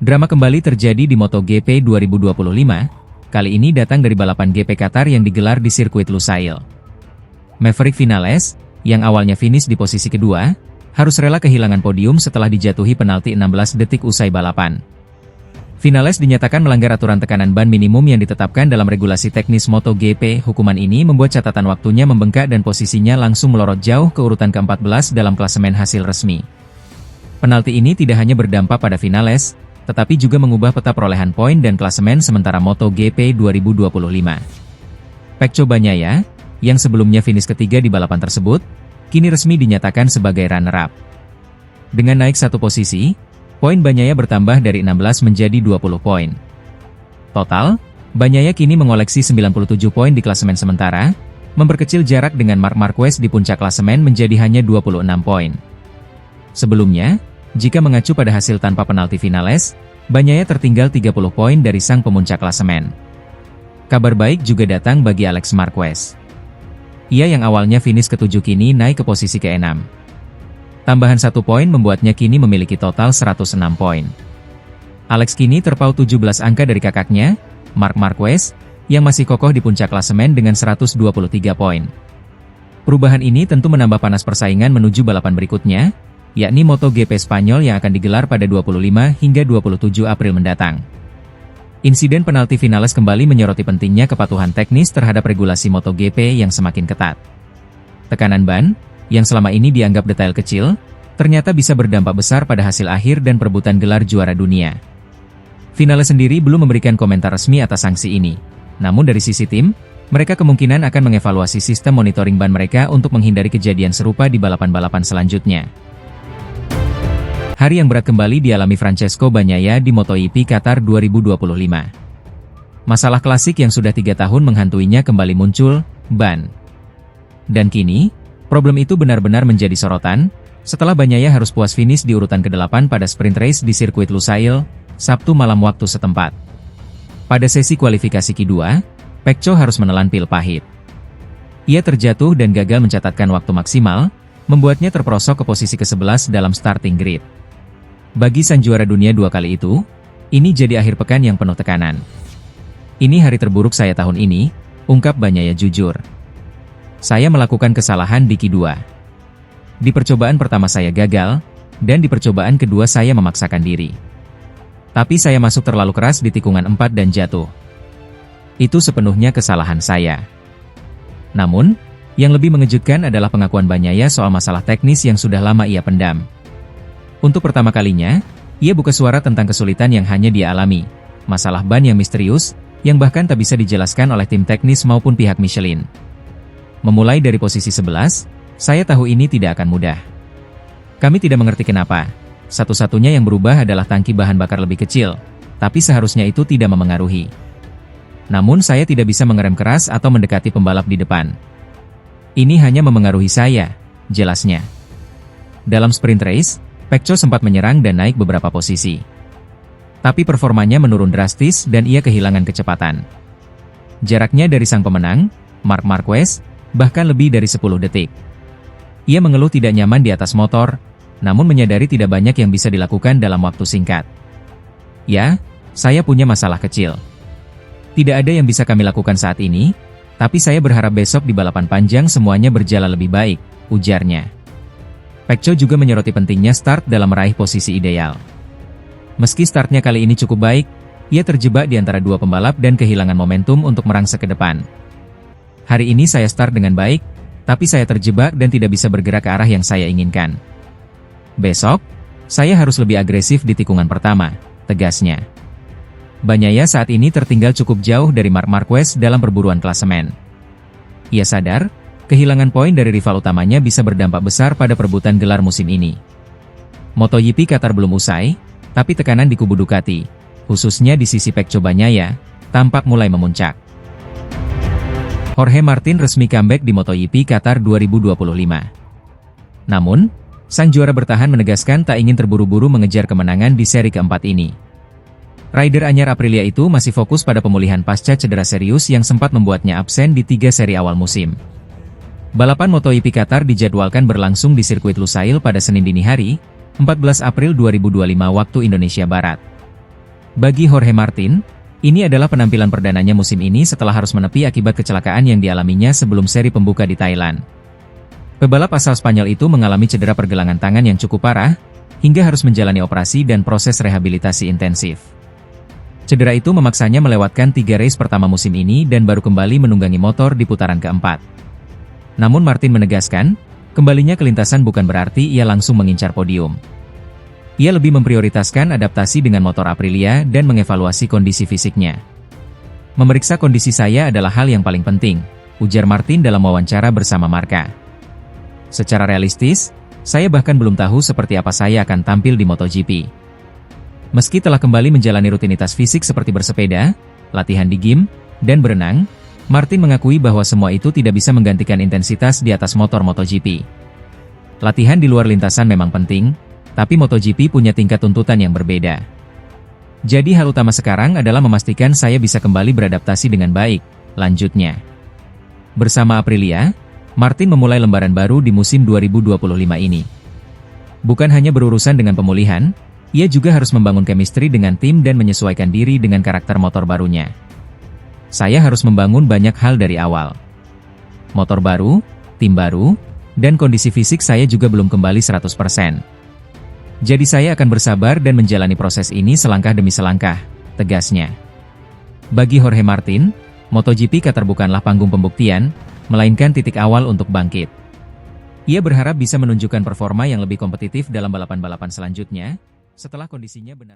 Drama kembali terjadi di MotoGP 2025, kali ini datang dari balapan GP Qatar yang digelar di sirkuit Lusail. Maverick Viñales, yang awalnya finish di posisi kedua, harus rela kehilangan podium setelah dijatuhi penalti 16 detik usai balapan. Viñales dinyatakan melanggar aturan tekanan ban minimum yang ditetapkan dalam regulasi teknis MotoGP. Hukuman ini membuat catatan waktunya membengkak dan posisinya langsung melorot jauh ke urutan ke-14 dalam klasemen hasil resmi. Penalti ini tidak hanya berdampak pada Viñales, tetapi juga mengubah peta perolehan poin dan klasemen sementara MotoGP 2025. Pecco Bagnaia, yang sebelumnya finish ketiga di balapan tersebut, kini resmi dinyatakan sebagai runner-up. Dengan naik satu posisi, poin Bagnaia bertambah dari 16 menjadi 20 poin. Total, Bagnaia kini mengoleksi 97 poin di klasemen sementara, memperkecil jarak dengan Marc Marquez di puncak klasemen menjadi hanya 26 poin. Sebelumnya, jika mengacu pada hasil tanpa penalti Viñales, Bagnaia tertinggal 30 poin dari sang pemuncak klasemen. Kabar baik juga datang bagi Alex Marquez. Ia yang awalnya finish ke-7 kini naik ke posisi ke-6. Tambahan 1 poin membuatnya kini memiliki total 106 poin. Alex kini terpaut 17 angka dari kakaknya, Marc Marquez, yang masih kokoh di puncak klasemen dengan 123 poin. Perubahan ini tentu menambah panas persaingan menuju balapan berikutnya, yakni MotoGP Spanyol yang akan digelar pada 25 hingga 27 April mendatang. Insiden penalti Viñales kembali menyoroti pentingnya kepatuhan teknis terhadap regulasi MotoGP yang semakin ketat. Tekanan ban, yang selama ini dianggap detail kecil, ternyata bisa berdampak besar pada hasil akhir dan perebutan gelar juara dunia. Viñales sendiri belum memberikan komentar resmi atas sanksi ini. Namun dari sisi tim, mereka kemungkinan akan mengevaluasi sistem monitoring ban mereka untuk menghindari kejadian serupa di balapan-balapan selanjutnya. Hari yang berat kembali dialami Francesco Bagnaia di MotoGP Qatar 2025. Masalah klasik yang sudah 3 tahun menghantuinya kembali muncul, ban. Dan kini, problem itu benar-benar menjadi sorotan, setelah Bagnaia harus puas finish di urutan ke-8 pada sprint race di sirkuit Lusail, Sabtu malam waktu setempat. Pada sesi kualifikasi kedua, Pecco harus menelan pil pahit. Ia terjatuh dan gagal mencatatkan waktu maksimal, membuatnya terperosok ke posisi ke-11 dalam starting grid. Bagi sang juara dunia 2 kali itu, ini jadi akhir pekan yang penuh tekanan. Ini hari terburuk saya tahun ini, ungkap Bagnaia jujur. Saya melakukan kesalahan di Q2. Di percobaan pertama saya gagal, dan di percobaan kedua saya memaksakan diri. Tapi saya masuk terlalu keras di tikungan 4 dan jatuh. Itu sepenuhnya kesalahan saya. Namun, yang lebih mengejutkan adalah pengakuan Bagnaia soal masalah teknis yang sudah lama ia pendam. Untuk pertama kalinya, ia buka suara tentang kesulitan yang hanya dia alami, masalah ban yang misterius, yang bahkan tak bisa dijelaskan oleh tim teknis maupun pihak Michelin. Memulai dari posisi 11, saya tahu ini tidak akan mudah. Kami tidak mengerti kenapa. Satu-satunya yang berubah adalah tangki bahan bakar lebih kecil, tapi seharusnya itu tidak memengaruhi. Namun saya tidak bisa mengerem keras atau mendekati pembalap di depan. Ini hanya memengaruhi saya, jelasnya. Dalam sprint race, Pecco sempat menyerang dan naik beberapa posisi. Tapi performanya menurun drastis dan ia kehilangan kecepatan. Jaraknya dari sang pemenang, Marc Marquez, bahkan lebih dari 10 detik. Ia mengeluh tidak nyaman di atas motor, namun menyadari tidak banyak yang bisa dilakukan dalam waktu singkat. Ya, saya punya masalah kecil. Tidak ada yang bisa kami lakukan saat ini, tapi saya berharap besok di balapan panjang semuanya berjalan lebih baik, ujarnya. Pecco juga menyoroti pentingnya start dalam meraih posisi ideal. Meski startnya kali ini cukup baik, ia terjebak di antara 2 pembalap dan kehilangan momentum untuk merangsek ke depan. Hari ini saya start dengan baik, tapi saya terjebak dan tidak bisa bergerak ke arah yang saya inginkan. Besok, saya harus lebih agresif di tikungan pertama, tegasnya. Bagnaia saat ini tertinggal cukup jauh dari Marc Marquez dalam perburuan klasemen. Ia sadar, kehilangan poin dari rival utamanya bisa berdampak besar pada perebutan gelar musim ini. MotoGP Qatar belum usai, tapi tekanan di kubu Ducati, khususnya di sisi Pecco Bagnaia, tampak mulai memuncak. Jorge Martin resmi comeback di MotoGP Qatar 2025. Namun, sang juara bertahan menegaskan tak ingin terburu-buru mengejar kemenangan di seri keempat ini. Rider anyar Aprilia itu masih fokus pada pemulihan pasca cedera serius yang sempat membuatnya absen di 3 seri awal musim. Balapan MotoGP Qatar dijadwalkan berlangsung di sirkuit Lusail pada Senin dini hari, 14 April 2025 waktu Indonesia Barat. Bagi Jorge Martin, ini adalah penampilan perdananya musim ini setelah harus menepi akibat kecelakaan yang dialaminya sebelum seri pembuka di Thailand. Pebalap asal Spanyol itu mengalami cedera pergelangan tangan yang cukup parah, hingga harus menjalani operasi dan proses rehabilitasi intensif. Cedera itu memaksanya melewatkan 3 race pertama musim ini dan baru kembali menunggangi motor di putaran keempat. Namun Martin menegaskan, kembalinya ke lintasan bukan berarti ia langsung mengincar podium. Ia lebih memprioritaskan adaptasi dengan motor Aprilia dan mengevaluasi kondisi fisiknya. Memeriksa kondisi saya adalah hal yang paling penting, ujar Martin dalam wawancara bersama Marca. Secara realistis, saya bahkan belum tahu seperti apa saya akan tampil di MotoGP. Meski telah kembali menjalani rutinitas fisik seperti bersepeda, latihan di gym, dan berenang, Martin mengakui bahwa semua itu tidak bisa menggantikan intensitas di atas motor MotoGP. Latihan di luar lintasan memang penting, tapi MotoGP punya tingkat tuntutan yang berbeda. Jadi hal utama sekarang adalah memastikan saya bisa kembali beradaptasi dengan baik, lanjutnya. Bersama Aprilia, Martin memulai lembaran baru di musim 2025 ini. Bukan hanya berurusan dengan pemulihan, ia juga harus membangun chemistry dengan tim dan menyesuaikan diri dengan karakter motor barunya. Saya harus membangun banyak hal dari awal. Motor baru, tim baru, dan kondisi fisik saya juga belum kembali 100%. Jadi saya akan bersabar dan menjalani proses ini selangkah demi selangkah, tegasnya. Bagi Jorge Martin, MotoGP Qatar bukanlah panggung pembuktian, melainkan titik awal untuk bangkit. Ia berharap bisa menunjukkan performa yang lebih kompetitif dalam balapan-balapan selanjutnya, setelah kondisinya benar.